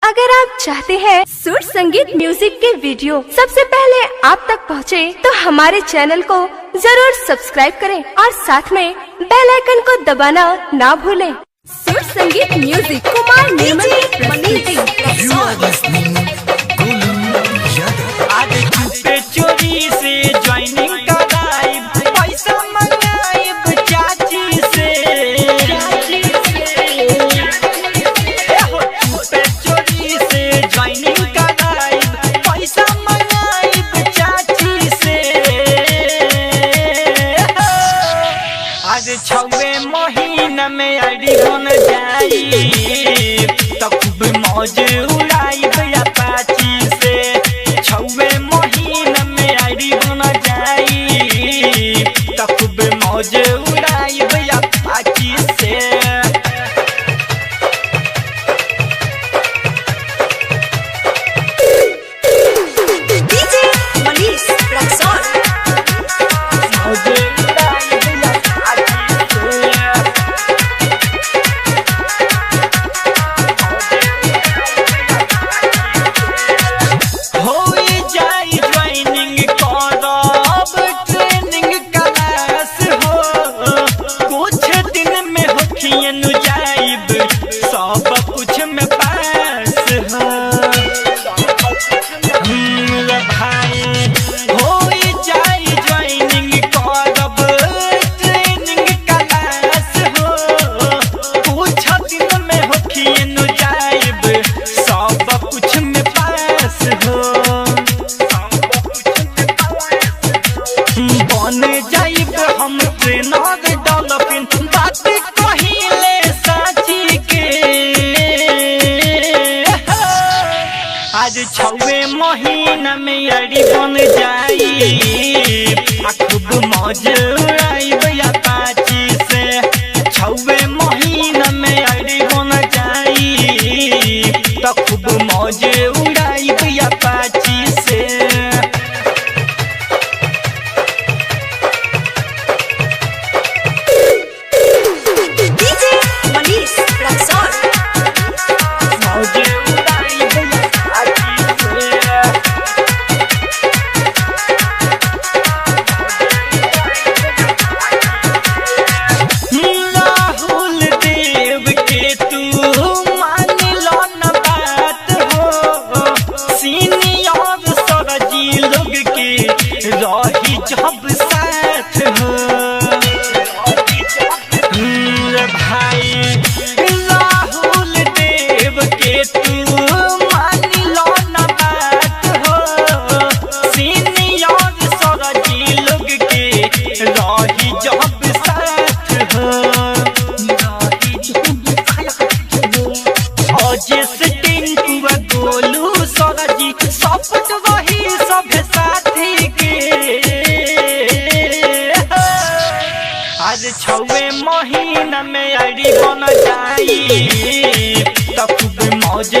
अगर आप चाहते हैं सुर संगीत म्यूजिक के वीडियो सबसे पहले आप तक पहुंचे, तो हमारे चैनल को जरूर सब्सक्राइब करें और साथ में बेल आइकन को दबाना ना भूलें। सुर संगीत म्यूजिक कुमार निर्मल चोरी से ज्वाइनिंग कराई, पैसा मंगाई चाची से। चोरी से ज्वाइनिंग कराई, पैसा मंगाई चाची से। आज 6वें महीना में आईडी बन जाई, तो खूब मौज उड़ाई अपाची से। 6वें महीना में आईडी बन जाई, तो खूब मौज उड़ाई अपाची से। आज 6वें महीना में आईडी बन जाई, खूब मौज उड़ाई अपाची से। 6वें महीना में आईडी बन जाई, तो खूब मौज उड़ाई अपाची से। रही जब साथ हो भाई राहुल देव के तू मान लो न बात हो। सीनियर सरजी लोग के रही जब साथ हो। अजय से टिंकू गोलू सरजी सपट वही सब साथी के। आज 6वें महीना में आईडी बन जाई, तो खूब मौज